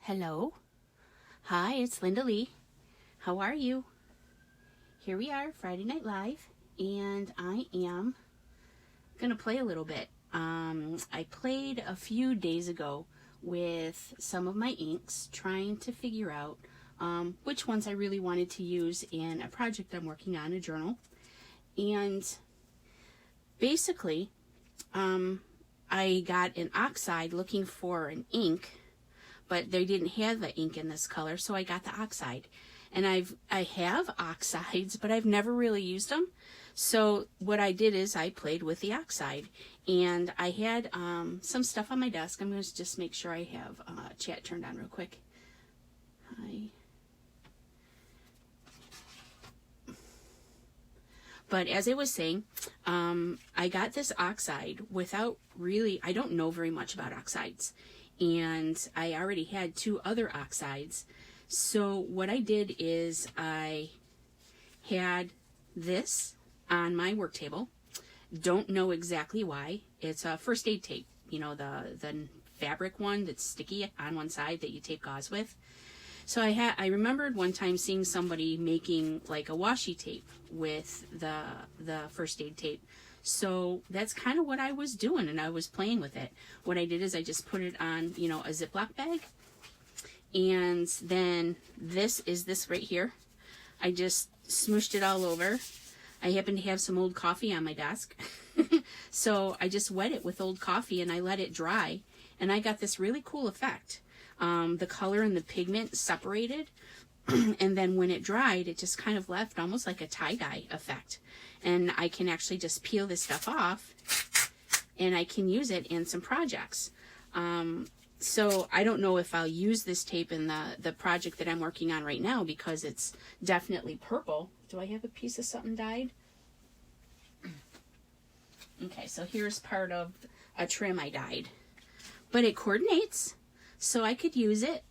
Hello. Hi, it's LindaLee. How are you? Here we are, Friday Night Live, and I am going to play a little bit. I played a few days ago with some of my inks, trying to figure out which ones I really wanted to use in a project I'm working on, a journal. And basically, I got an oxide looking for an ink, but they didn't have the ink in this color, so I got the oxide. And I have oxides, but I've never really used them. So what I did is I played with the oxide, and I had some stuff on my desk. I'm going to just make sure I have chat turned on real quick. Hi. But as I was saying, I got this oxide without really, I don't know very much about oxides. And I already had two other oxides. So what I did is I had this on my work table. Don't know exactly why. It's a first aid tape. You know, the fabric one that's sticky on one side that you tape gauze with. So I remembered one time seeing somebody making like a washi tape with the first aid tape. So that's kind of what I was doing, and I was playing with it. What I did is I just put it on, you know, a Ziploc bag. And then this right here. I just smooshed it all over. I happen to have some old coffee on my desk. So I just wet it with old coffee and I let it dry. And I got this really cool effect. The color and the pigment separated. And then when it dried, it just kind of left almost like a tie-dye effect. And I can actually just peel this stuff off and I can use it in some projects. So I don't know if I'll use this tape in the project that I'm working on right now because it's definitely purple. Do I have a piece of something dyed? Okay, so here's part of a trim I dyed. But it coordinates, so I could use it.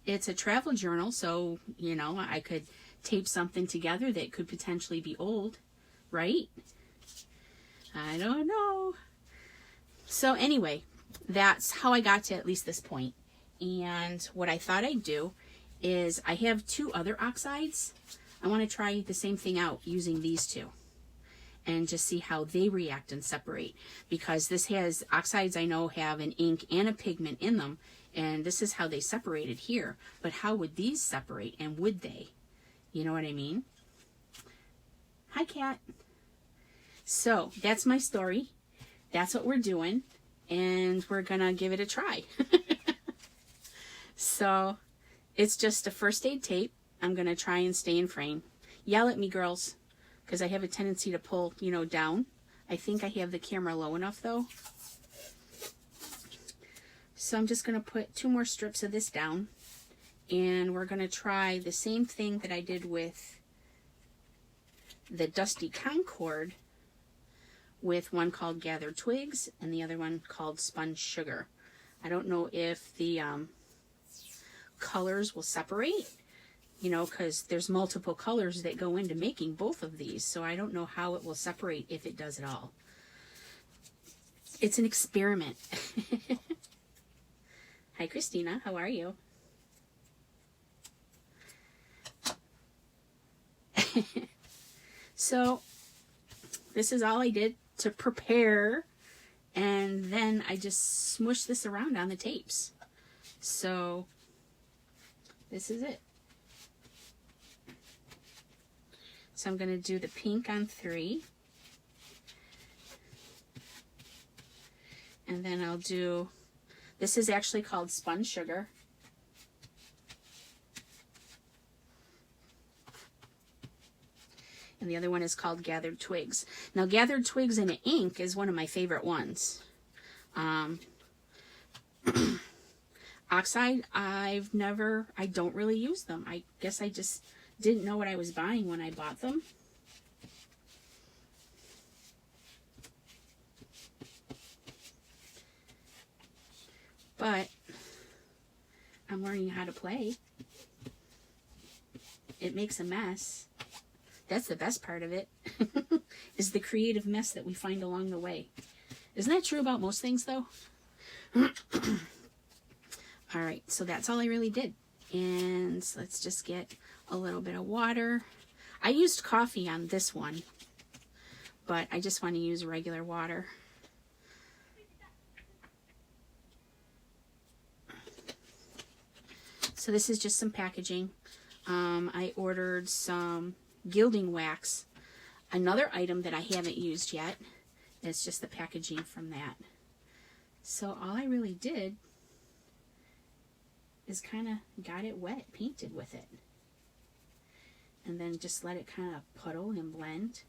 It's a travel journal, so, you know, I could tape something together that could potentially be old, right? I don't know. So anyway, that's how I got to at least this point. And what I thought I'd do is I have two other oxides. I want to try the same thing out using these two and just see how they react and separate. Because this has oxides I know have an ink and a pigment in them. And this is how they separated here. But how would these separate, and would they? You know what I mean? Hi, Cat. So that's my story. That's what we're doing. And we're going to give it a try. So it's just a first aid tape. I'm going to try and stay in frame. Yell at me, girls, because I have a tendency to pull, you know, down. I think I have the camera low enough, though. So I'm just going to put two more strips of this down, and we're going to try the same thing that I did with the Dusty Concord, with one called Gathered Twigs and the other one called Spun Sugar. I don't know if the colors will separate, you know, because there's multiple colors that go into making both of these, so I don't know how it will separate, if it does at all. It's an experiment. Hi, Christina. How are you? So, this is all I did to prepare, and then I just smushed this around on the tapes. So, this is it. So, I'm going to do the pink on 3. And then I'll do... This is actually called Spun Sugar. And the other one is called Gathered Twigs. Now, Gathered Twigs in ink is one of my favorite ones. Oxide, I don't really use them. I guess I just didn't know what I was buying when I bought them. But I'm learning how to play. It makes a mess. That's the best part of it, is the creative mess that we find along the way. Isn't that true about most things, though? All All right, so that's all I really did. And let's just get a little bit of water. I used coffee on this one, but I just want to use regular water. So this is just some packaging. I ordered some gilding wax. Another item that I haven't used yet. It's just the packaging from that. So all I really did is kind of got it wet, painted with it. And then just let it kind of puddle and blend.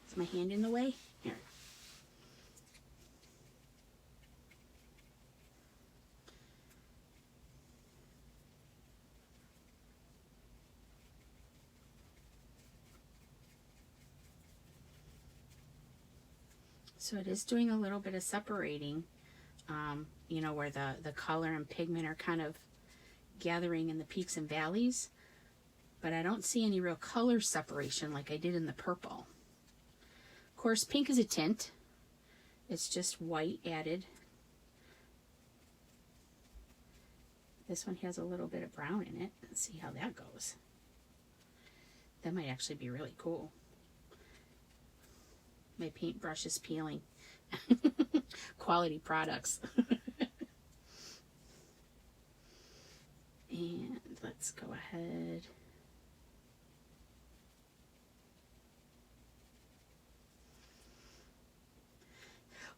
Is my hand in the way? Here. So it is doing a little bit of separating, you know, where the color and pigment are kind of gathering in the peaks and valleys. But I don't see any real color separation like I did in the purple. Of course, pink is a tint. It's just white added. This one has a little bit of brown in it. Let's see how that goes. That might actually be really cool. My paintbrush is peeling. Quality products. And let's go ahead.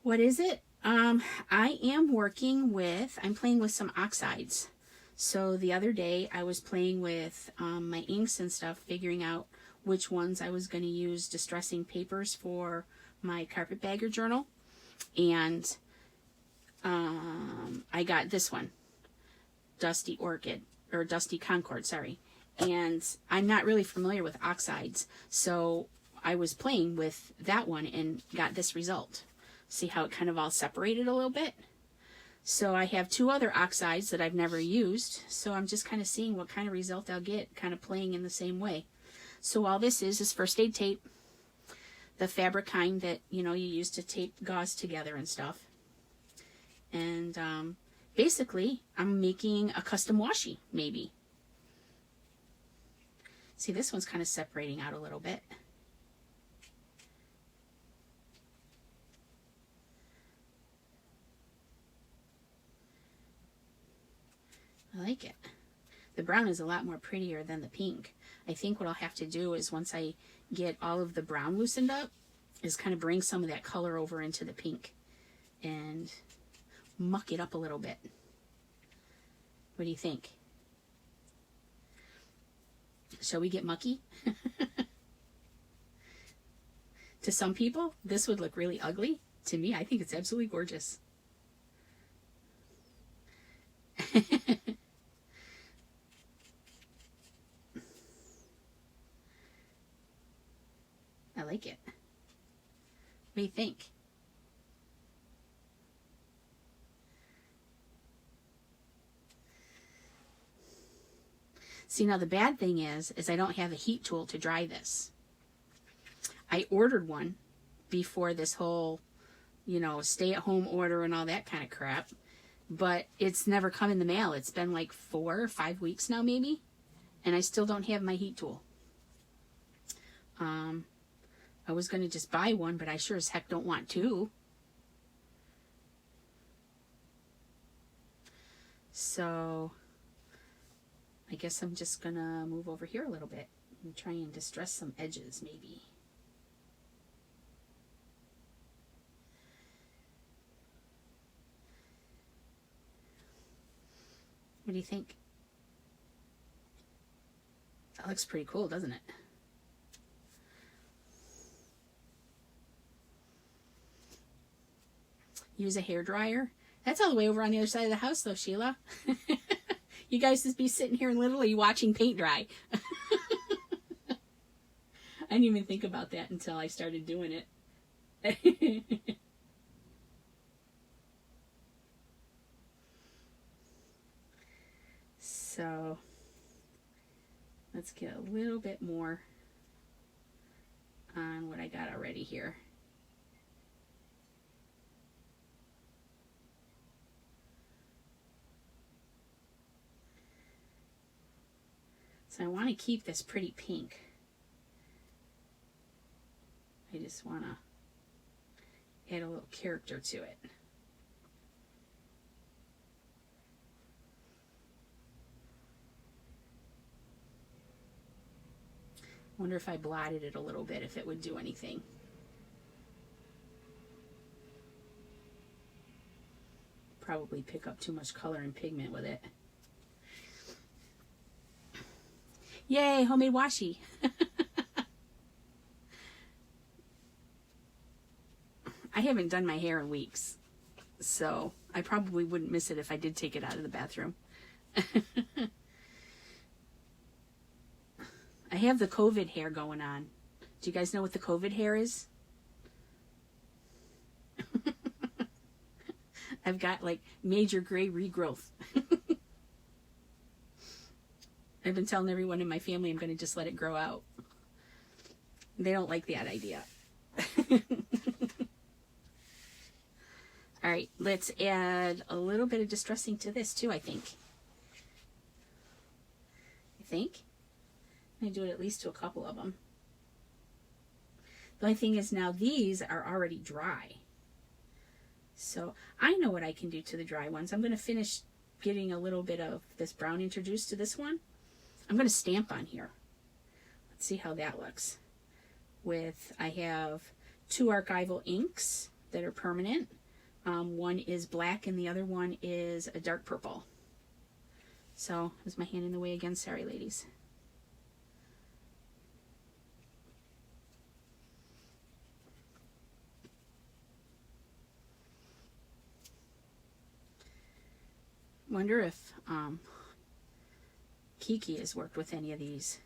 What is it? I am working with, I'm playing with some oxides. So the other day I was playing with my inks and stuff, figuring out which ones I was going to use distressing papers for my carpetbagger journal. And I got this one, Dusty Orchid, or Dusty Concord, sorry. And I'm not really familiar with oxides, so I was playing with that one and got this result. See how it kind of all separated a little bit? So I have two other oxides that I've never used, so I'm just kind of seeing what kind of result I'll get, kind of playing in the same way. So all this is first aid tape, the fabric kind that, you know, you use to tape gauze together and stuff. And basically, I'm making a custom washi, maybe. See, this one's kind of separating out a little bit. I like it. The brown is a lot more prettier than the pink. I think what I'll have to do is once I get all of the brown loosened up, is kind of bring some of that color over into the pink and muck it up a little bit. What do you think? Shall we get mucky? To some people, this would look really ugly. To me, I think it's absolutely gorgeous. I like it. What do you think? See, now the bad thing is I don't have a heat tool to dry this. I ordered one before this whole, you know, stay-at-home order and all that kind of crap, but it's never come in the mail. It's been like 4 or 5 weeks now, maybe, and I still don't have my heat tool. I was going to just buy one, but I sure as heck don't want to. So I guess I'm just going to move over here a little bit and try and distress some edges, maybe. What do you think? That looks pretty cool, doesn't it? Use a hairdryer. That's all the way over on the other side of the house, though, Sheila. You guys just be sitting here and literally watching paint dry. I didn't even think about that until I started doing it. So let's get a little bit more on what I got already here. So I want to keep this pretty pink. I just want to add a little character to it. Wonder if I blotted it a little bit, if it would do anything. Probably pick up too much color and pigment with it. Yay, homemade washi. I haven't done my hair in weeks, so I probably wouldn't miss it if I did take it out of the bathroom. I have the COVID hair going on. Do you guys know what the COVID hair is? I've got like major gray regrowth. I've been telling everyone in my family I'm going to just let it grow out. They don't like that idea. All right, let's add a little bit of distressing to this too, I think. I'm going to do it at least to a couple of them. The only thing is now these are already dry. So I know what I can do to the dry ones. I'm going to finish getting a little bit of this brown introduced to this one. I'm going to stamp on here. Let's see how that looks. I have 2 archival inks that are permanent. One is black and the other one is a dark purple. So, is my hand in the way again? Sorry, ladies. Wonder if Kiki has worked with any of these.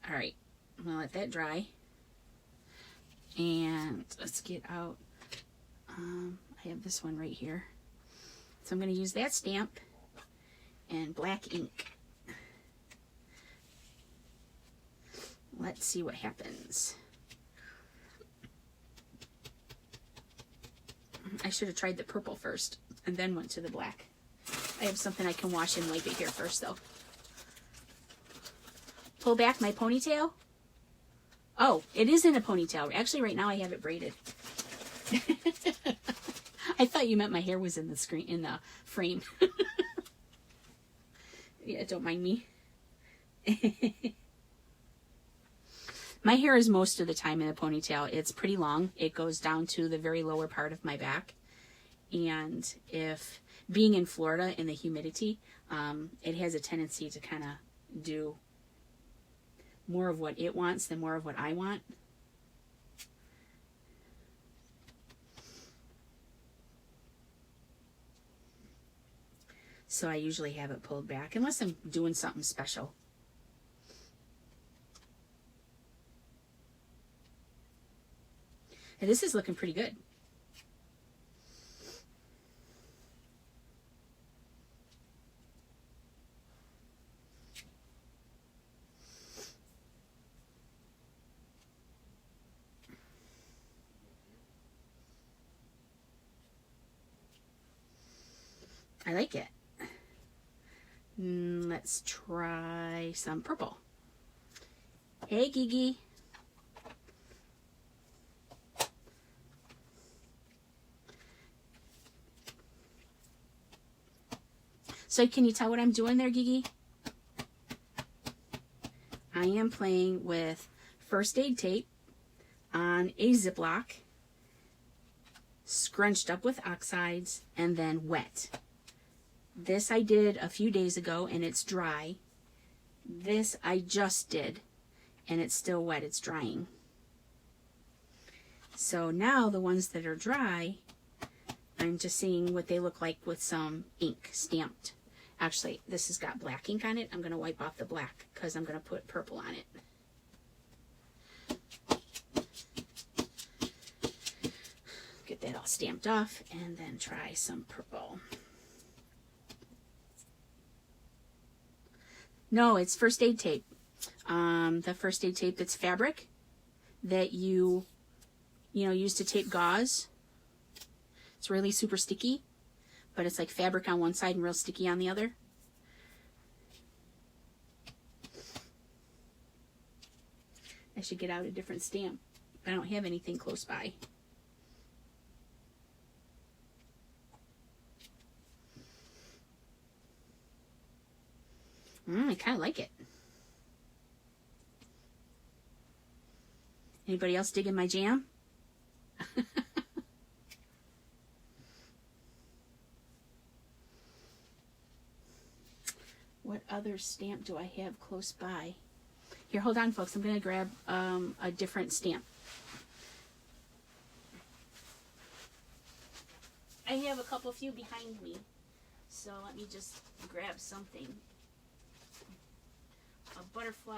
All right, I'm gonna let that dry. And let's get out, I have this one right here. So I'm gonna use that stamp and black ink. Let's see what happens. I should have tried the purple first and then went to the black. I have something I can wash and wipe it here first though. Pull back my ponytail. Oh, it is in a ponytail. Actually, right now I have it braided. I thought you meant my hair was in the screen, in the frame. Yeah, don't mind me. My hair is most of the time in a ponytail. It's pretty long. It goes down to the very lower part of my back. And if being in Florida in the humidity, it has a tendency to kind of do more of what it wants than more of what I want. So I usually have it pulled back unless I'm doing something special. And this is looking pretty good. I like it. Let's try some purple. Hey, Gigi. So can you tell what I'm doing there, Gigi? I am playing with first aid tape on a Ziploc, scrunched up with oxides, and then wet. This I did a few days ago and it's dry. This I just did and it's still wet, it's drying. So now the ones that are dry, I'm just seeing what they look like with some ink stamped. Actually, this has got black ink on it. I'm going to wipe off the black because I'm going to put purple on it. Get that all stamped off and then try some purple. No, it's first aid tape. The first aid tape that's fabric that you use to tape gauze. It's really super sticky, but it's like fabric on one side and real sticky on the other. I should get out a different stamp. I don't have anything close by. I kind of like it. Anybody else digging my jam? What other stamp do I have close by? Here, hold on, folks. I'm going to grab a different stamp. I have a few behind me, so let me just grab something. A butterfly,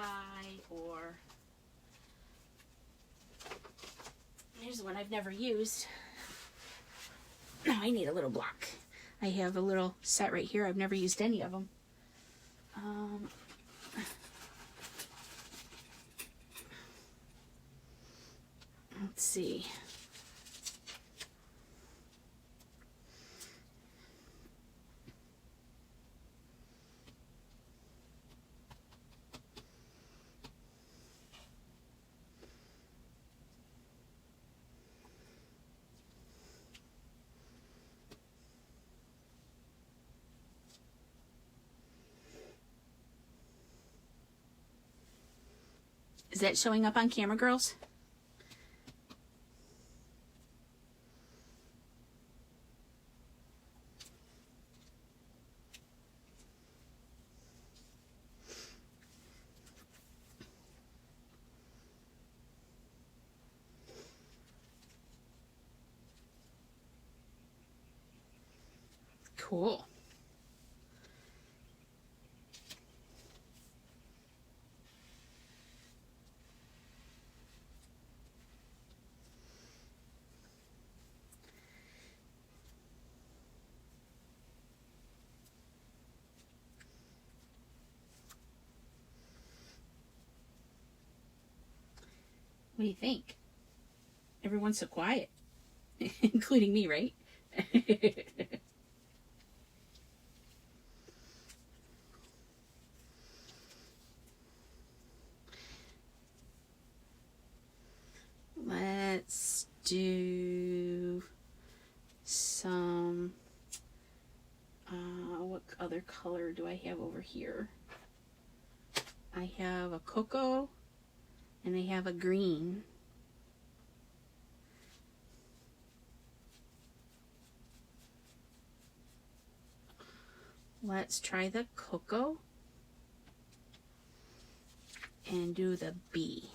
or here's one I've never used. No, I need a little block. I have a little set right here. I've never used any of them. Let's see. Is that showing up on camera, girls? Cool. What do you think? Everyone's so quiet, including me, right? Let's do some, what other color do I have over here? I have a cocoa and I have a green. Let's try the cocoa and do the bee.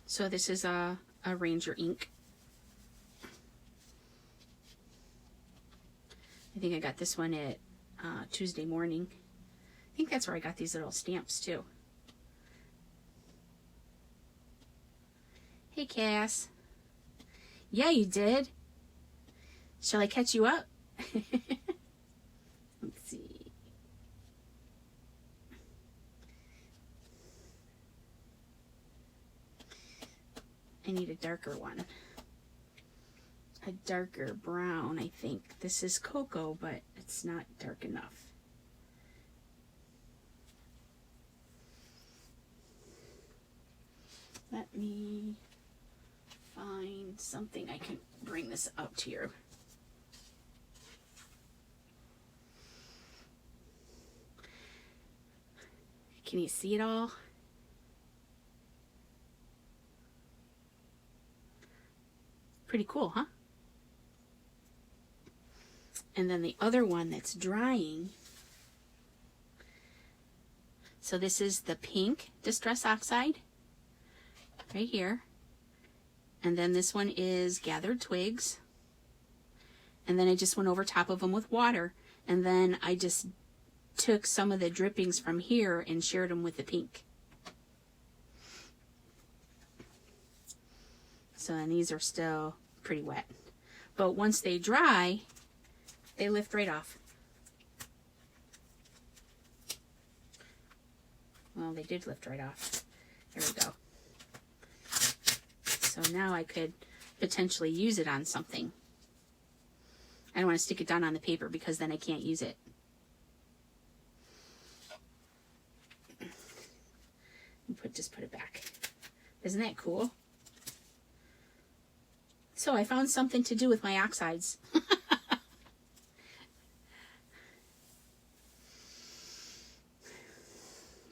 So this is a Ranger ink. I think I got this one at Tuesday morning. I think that's where I got these little stamps too. Hey, Cass. Yeah, you did. Shall I catch you up? Let's see. I need a darker one. A darker brown, I think. This is cocoa, but it's not dark enough. Let me find something I can bring this up to you. Can you see it all? Pretty cool, huh? And then the other one that's drying. So this is the pink Distress Oxcide right here. And then this one is Gathered Twigs. And then I just went over top of them with water. And then I just took some of the drippings from here and shared them with the pink. So, and these are still pretty wet. But once they dry, they lift right off. Well, they did lift right off. There we go. So now I could potentially use it on something. I don't want to stick it down on the paper because then I can't use it. Just put it back. Isn't that cool? So I found something to do with my oxides.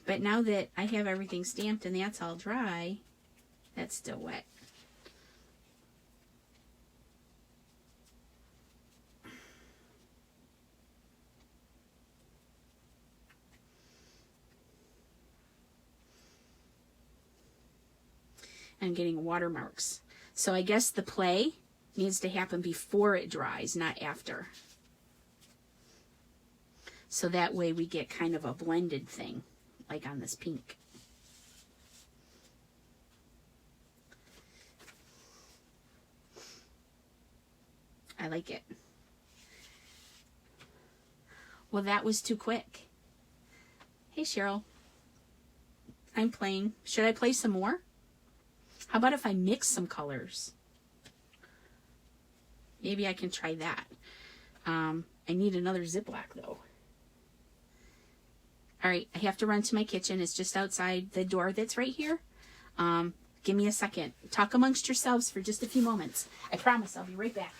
But now that I have everything stamped and that's all dry, that's still wet. I'm getting watermarks. So I guess the play needs to happen before it dries, not after. So that way we get kind of a blended thing, like on this pink. I like it. Well, that was too quick. Hey, Cheryl. I'm playing. Should I play some more? How about if I mix some colors? Maybe I can try that. I need another Ziploc though. All right, I have to run to my kitchen. It's just outside the door that's right here. Give me a second. Talk amongst yourselves for just a few moments. I promise I'll be right back.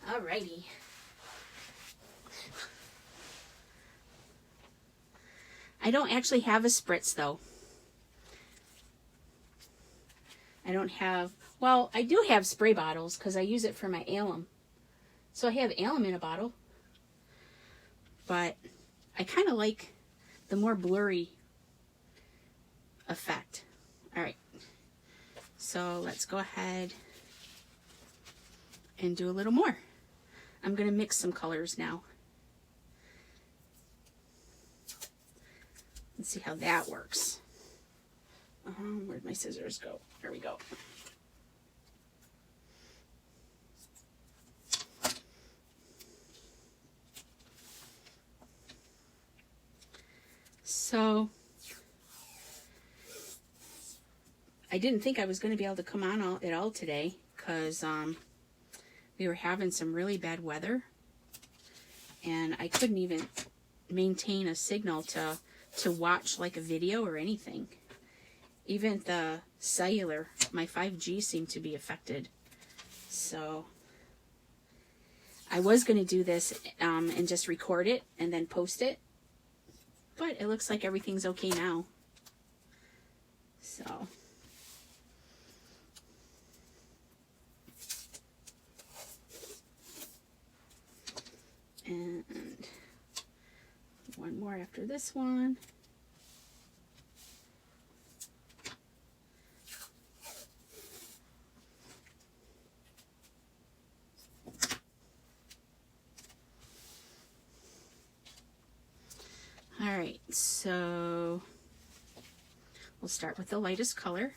Alrighty. I don't actually have a spritz though. I don't have, well, I do have spray bottles because I use it for my alum. So I have alum in a bottle. But I kind of like the more blurry effect. Alright. So let's go ahead and do a little more. I'm going to mix some colors now. Let's see how that works. Where'd my scissors go? There we go. So, I didn't think I was going to be able to come on at all today because we were having some really bad weather and I couldn't even maintain a signal to watch like a video or anything. Even the cellular, my 5G seemed to be affected. So I was going to do this and just record it and then post it. But it looks like everything's okay now. So and one more after this one. All right, so we'll start with the lightest color.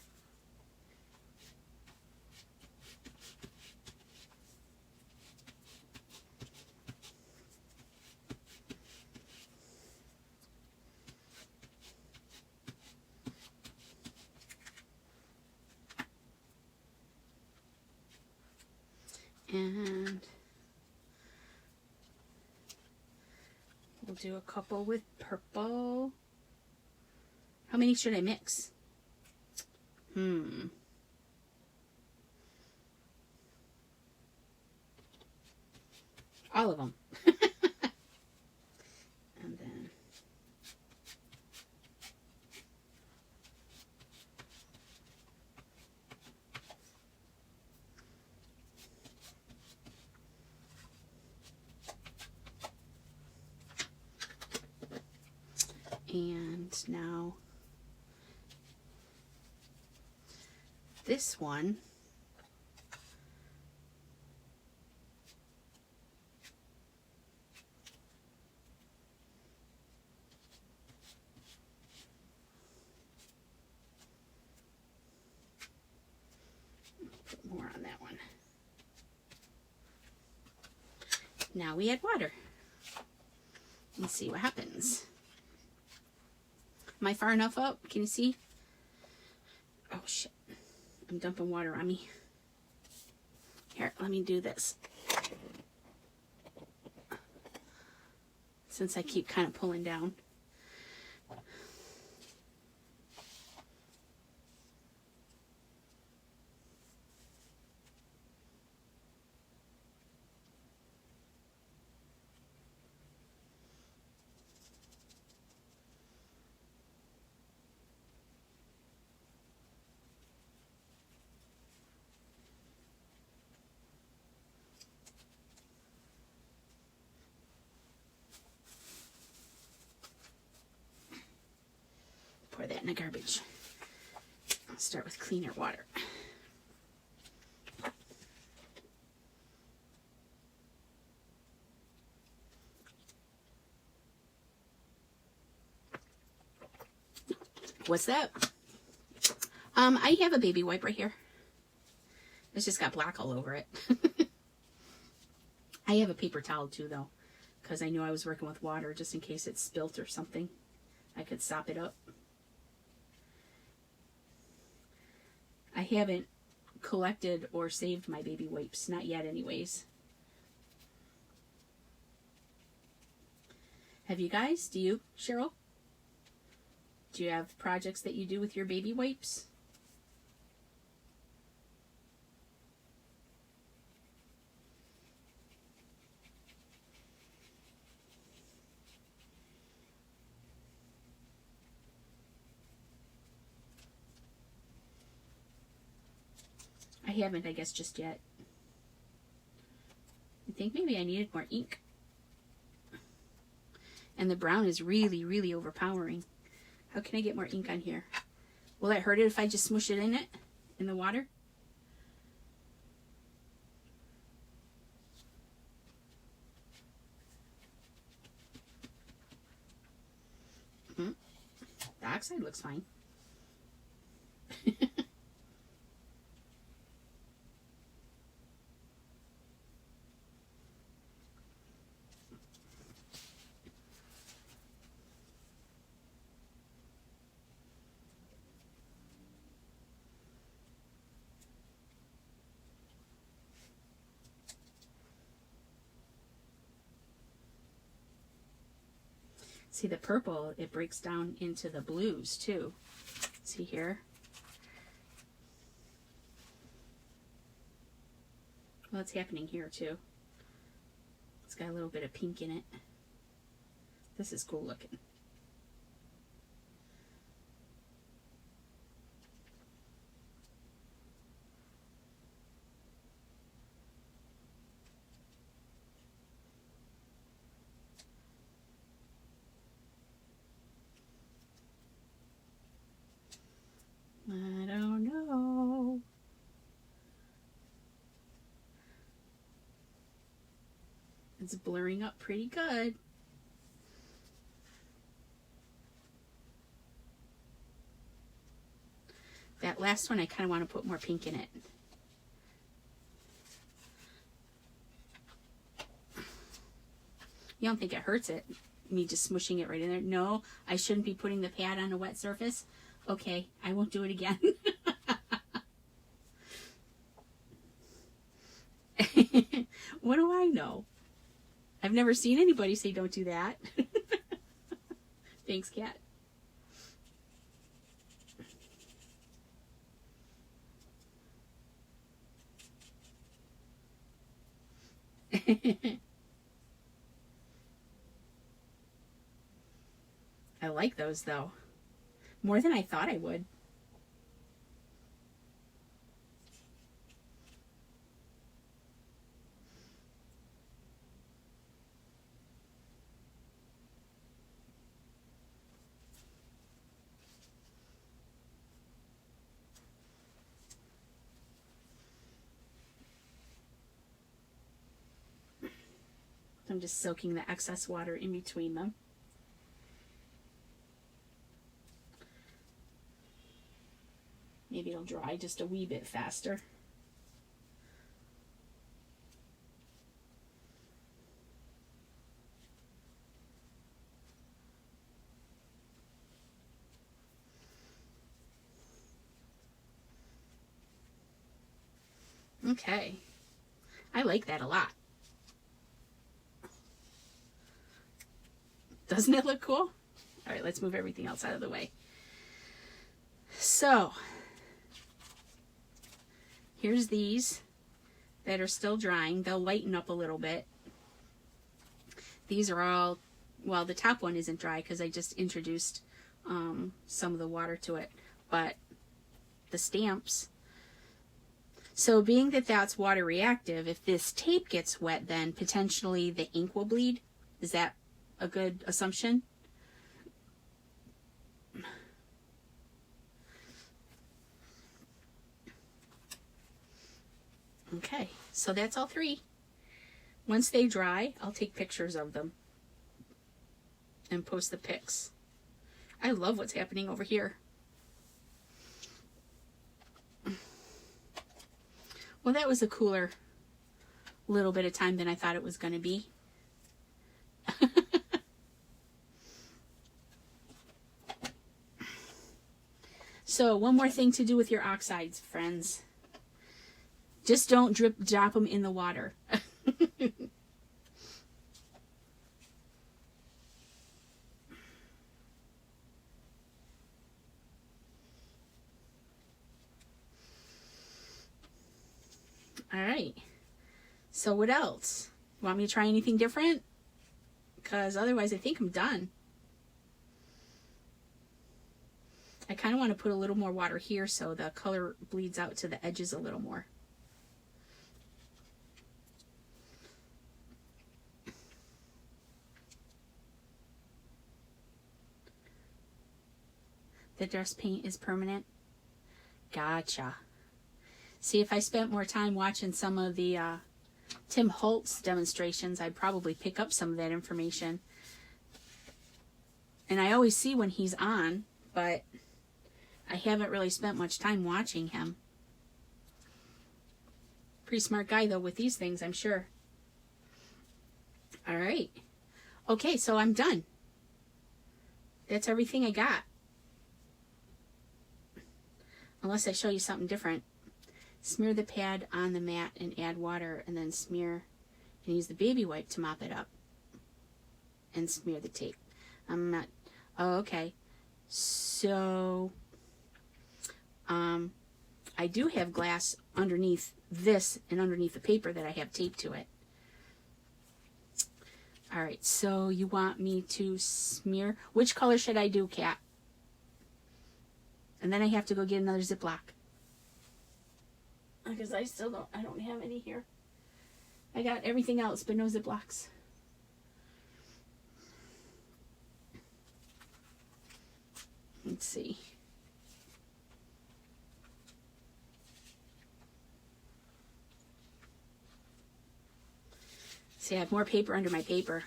And we'll do a couple with purple. How many should I mix? All of them. And then now this one Now we add water. Let's see what happens. Am I far enough up? Can you see? Oh shit. I'm dumping water on me. Here, let me do this. Since I keep kind of pulling down. Pour that in the garbage. I'll start with cleaner water. What's that? I have a baby wipe right here. It's just got black all over it. I have a paper towel too, though, because I knew I was working with water just in case it spilt or something. I could sop it up. I haven't collected or saved my baby wipes. Not yet, anyways. Have you guys? Do you, Cheryl? Do you have projects that you do with your baby wipes? I haven't, I guess, just yet. I think maybe I needed more ink. And the brown is really, really overpowering. How can I get more ink on here? Will it hurt it if I just smush it in the water? The oxide looks fine. See, the purple, it breaks down into the blues too. See here? Well, it's happening here too. It's got a little bit of pink in it. This is cool looking. I don't know. It's blurring up pretty good. That last one, I kind of want to put more pink in it. You don't think it hurts it, me just smushing it right in there? No, I shouldn't be putting the pad on a wet surface. Okay, I won't do it again. What do I know? I've never seen anybody say don't do that. Thanks, Kat. I like those though. More than I thought I would. I'm just soaking the excess water in between them. Maybe it'll dry just a wee bit faster. Okay. I like that a lot. Doesn't it look cool? All right, let's move everything else out of the way. So, here's these that are still drying. They'll lighten up a little bit. These are all, well, the top one isn't dry because I just introduced some of the water to it. But the stamps. So being that that's water reactive, if this tape gets wet, then potentially the ink will bleed. Is that a good assumption? Okay, so that's all three. Once they dry, I'll take pictures of them and post the pics. I love what's happening over here. Well, that was a cooler little bit of time than I thought it was going to be. So, one more thing to do with your oxides, friends. Just don't drop them in the water. All right. So what else? Want me to try anything different? Because otherwise I think I'm done. I kind of want to put a little more water here so the color bleeds out to the edges a little more. The dress paint is permanent? Gotcha. See, if I spent more time watching some of the Tim Holtz demonstrations, I'd probably pick up some of that information. And I always see when he's on, but I haven't really spent much time watching him. Pretty smart guy, though, with these things, I'm sure. All right. Okay, so I'm done. That's everything I got. Unless I show you something different. Smear the pad on the mat and add water, and then smear and use the baby wipe to mop it up. And smear the tape. I'm not... Oh, okay. So... I do have glass underneath this and underneath the paper that I have taped to it. Alright, so you want me to smear... Which color should I do, Kat? And then I have to go get another Ziploc. Because I don't have any here. I got everything else, but no Ziplocs. Let's see. See, I have more paper under my paper.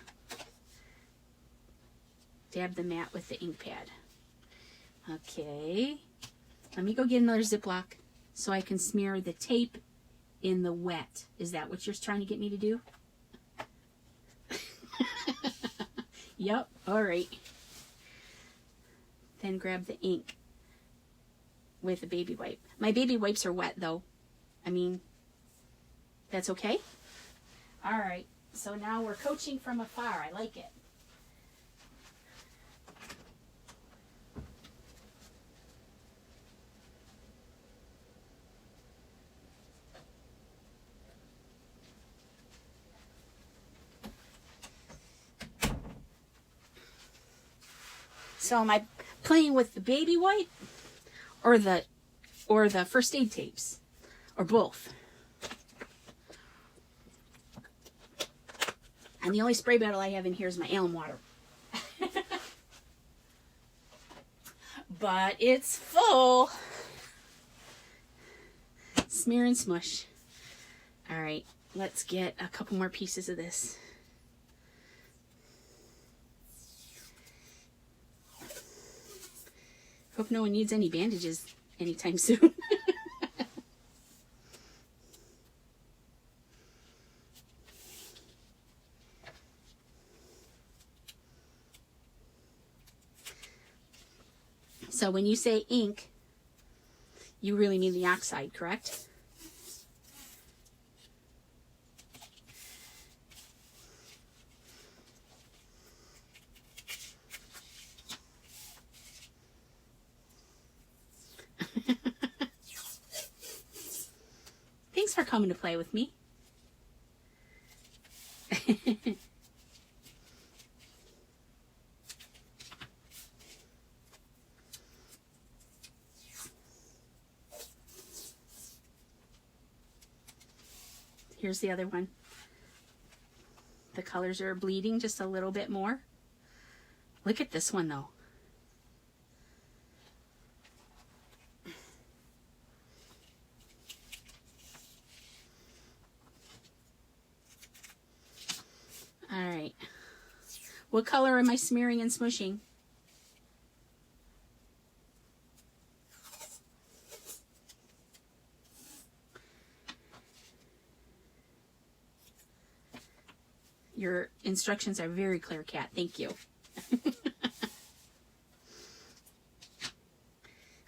Dab the mat with the ink pad. Okay. Let me go get another Ziploc so I can smear the tape in the wet. Is that what you're trying to get me to do? Yep. All right. Then grab the ink with a baby wipe. My baby wipes are wet, though. I mean, that's okay? All right. So now we're coaching from afar. I like it. So am I playing with the baby wipe or the first aid tapes or both? And the only spray bottle I have in here is my alum water. But it's full. Smear and smush. All right, let's get a couple more pieces of this. Hope no one needs any bandages anytime soon. So when you say ink, you really mean the oxide, correct? for coming to play with me. Here's the other one. The colors are bleeding just a little bit more. Look at this one though. All right. What color am I smearing and smushing? Your instructions are very clear, Kat. Thank you. If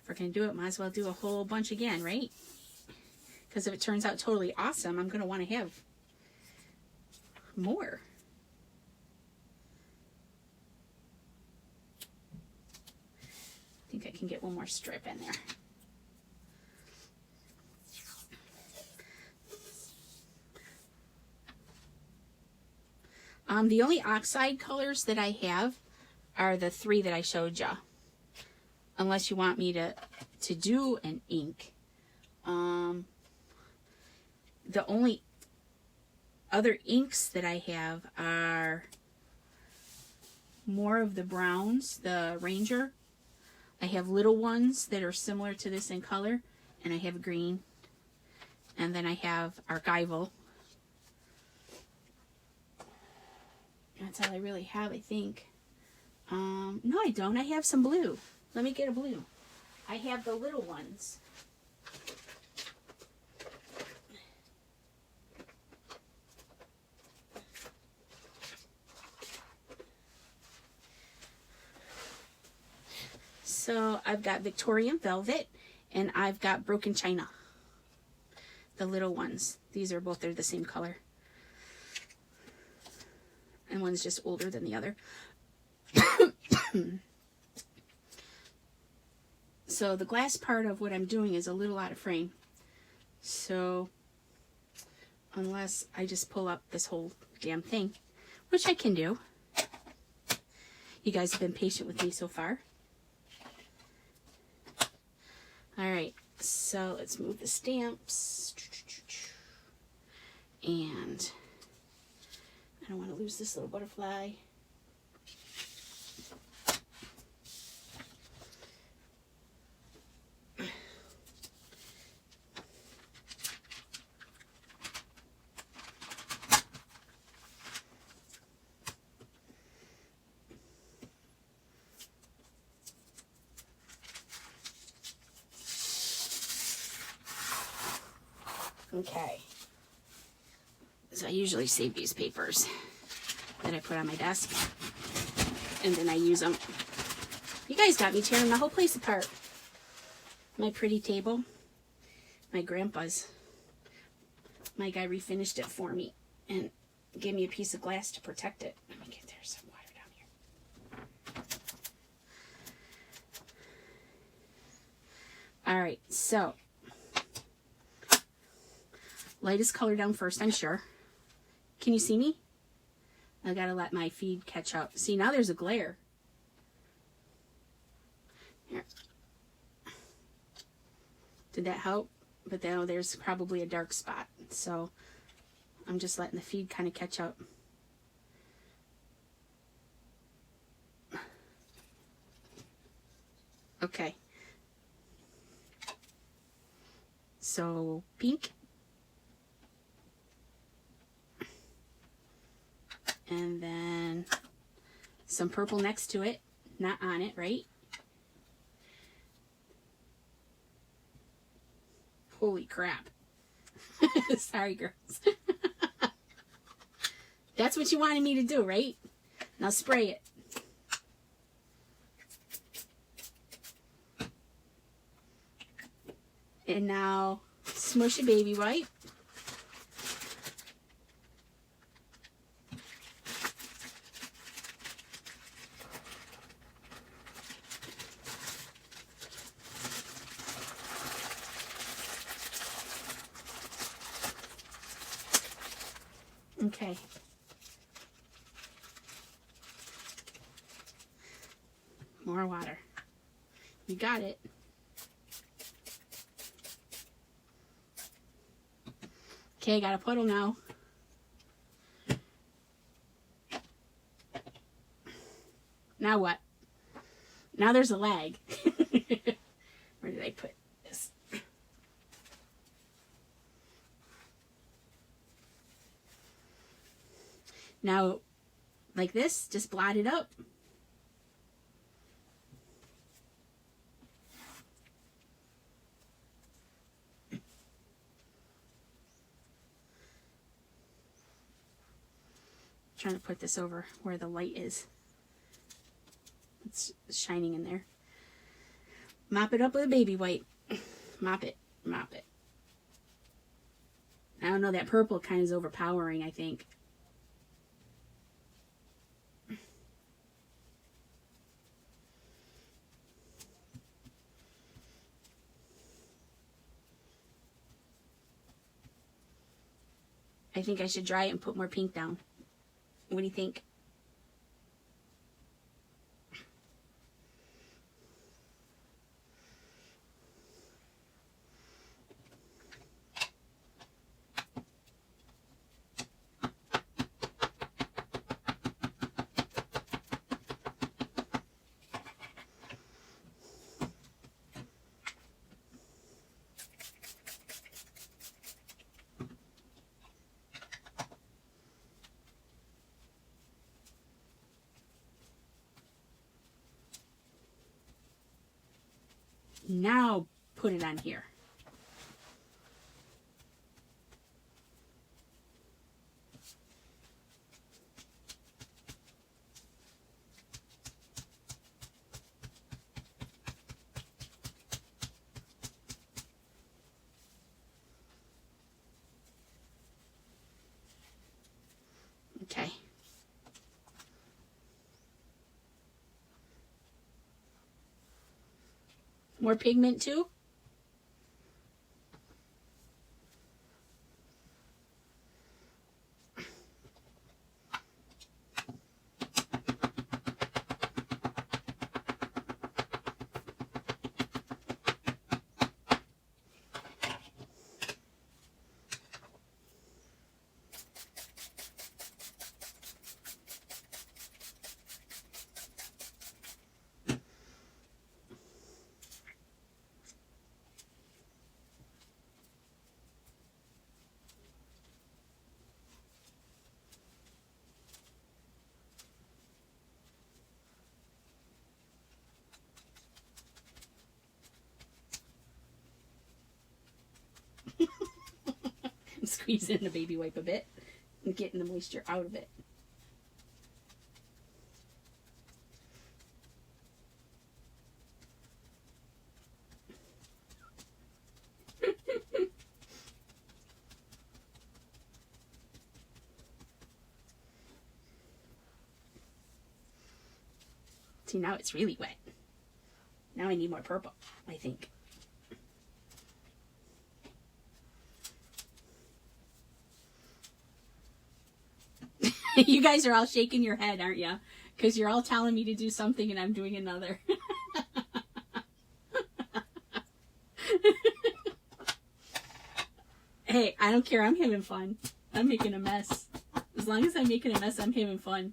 we're going to do it, might as well do a whole bunch again, right? Because if it turns out totally awesome, I'm going to want to have more. I think I can get one more strip in there. The only oxide colors that I have are the 3 that I showed you. Unless you want me to do an ink. The only other inks that I have are more of the browns, the Ranger. I have little ones that are similar to this in color, and I have green. And then I have archival. That's all I really have, I think. No, I don't. I have some blue. Let me get a blue. I have the little ones. So I've got Victorian Velvet and I've got Broken China. The little ones. These are both, they're the same color. And one's just older than the other. So the glass part of what I'm doing is a little out of frame. So unless I just pull up this whole damn thing, which I can do. You guys have been patient with me so far. All right, so let's move the stamps. And I don't want to lose this little butterfly. Okay. So I usually save these papers that I put on my desk, and then I use them. You guys got me tearing my whole place apart. My pretty table. My grandpa's. My guy refinished it for me and gave me a piece of glass to protect it. Let me get there some water down here. All right, so lightest color down first, I'm sure. Can you see me? I gotta let my feed catch up. See, now there's a glare. Here. Did that help? But now there's probably a dark spot. So I'm just letting the feed kind of catch up. Okay. So pink. And then some purple next to it, not on it, right? Holy crap. Sorry, girls. That's what you wanted me to do, right? Now spray it. And now smush a baby wipe. Okay. More water. You got it. Okay, I got a puddle now. Now what? Now there's a lag. Where did I put this? Now, like this, just blot it up. Trying to put this over where the light is. It's shining in there. Mop it up with a baby wipe. Mop it, mop it. I don't know, that purple kind of is overpowering, I think. I think I should dry it and put more pink down. What do you think? Now put it on here. Okay. More pigment too? I'm squeezing the baby wipe a bit and getting the moisture out of it. See, now it's really wet. Now I need more purple, I think. You guys are all shaking your head, aren't you? Because you're all telling me to do something and I'm doing another. Hey, I don't care. I'm having fun. I'm making a mess. As long as I'm making a mess, I'm having fun.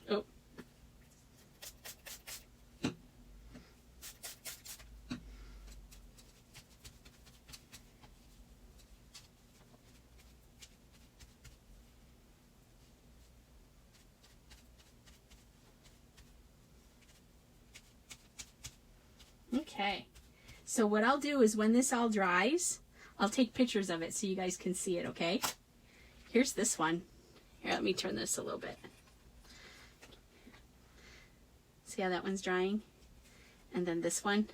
Oh. Okay, so what I'll do is when this all dries, I'll take pictures of it so you guys can see it, okay? Here's this one. Here, let me turn this a little bit. See how that one's drying? And then this one.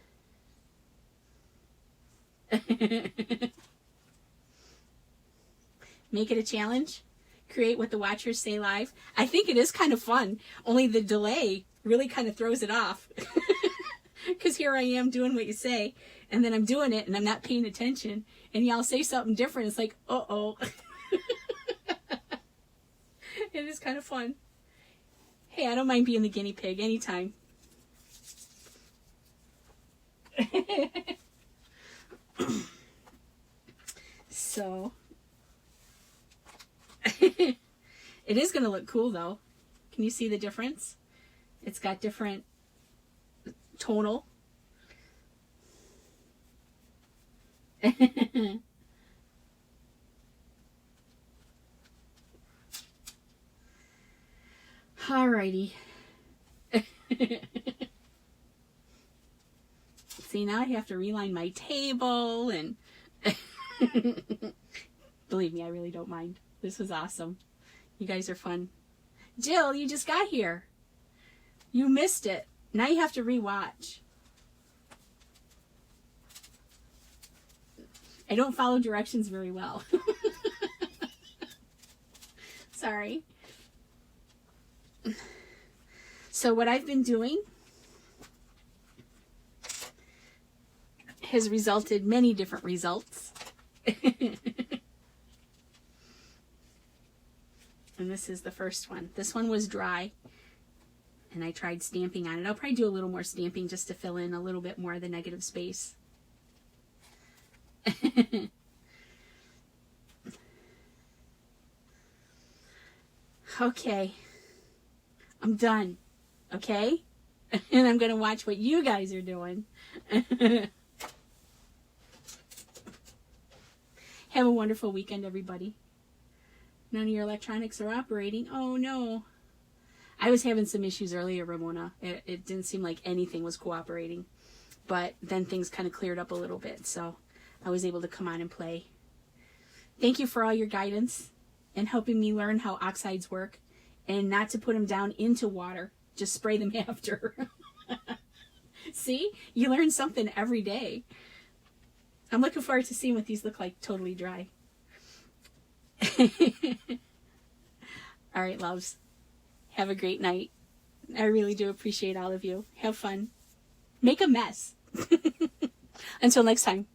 Make it a challenge. Create what the watchers say live. I think it is kind of fun, only the delay really kind of throws it off. Because here I am doing what you say, and then I'm doing it, and I'm not paying attention, and y'all say something different. It's like, uh-oh. It is kind of fun. Hey, I don't mind being the guinea pig anytime. So, it is going to look cool, though. Can you see the difference? It's got different tonal. Alrighty. See, now I have to reline my table, and believe me, I really don't mind. This was awesome. You guys are fun. Jill, you just got here. You missed it. Now you have to rewatch. I don't follow directions very well. Sorry. So what I've been doing has resulted many different results. And this is the first one. This one was dry, and I tried stamping on it. I'll probably do a little more stamping just to fill in a little bit more of the negative space. Okay, I'm done. Okay? And I'm going to watch what you guys are doing. Have a wonderful weekend, everybody. None of your electronics are operating. Oh, no. I was having some issues earlier, Ramona. It didn't seem like anything was cooperating. But then things kind of cleared up a little bit, so I was able to come on and play. Thank you for all your guidance and helping me learn how oxides work and not to put them down into water. Just spray them after. See? You learn something every day. I'm looking forward to seeing what these look like totally dry. All right, loves. Have a great night. I really do appreciate all of you. Have fun. Make a mess. Until next time.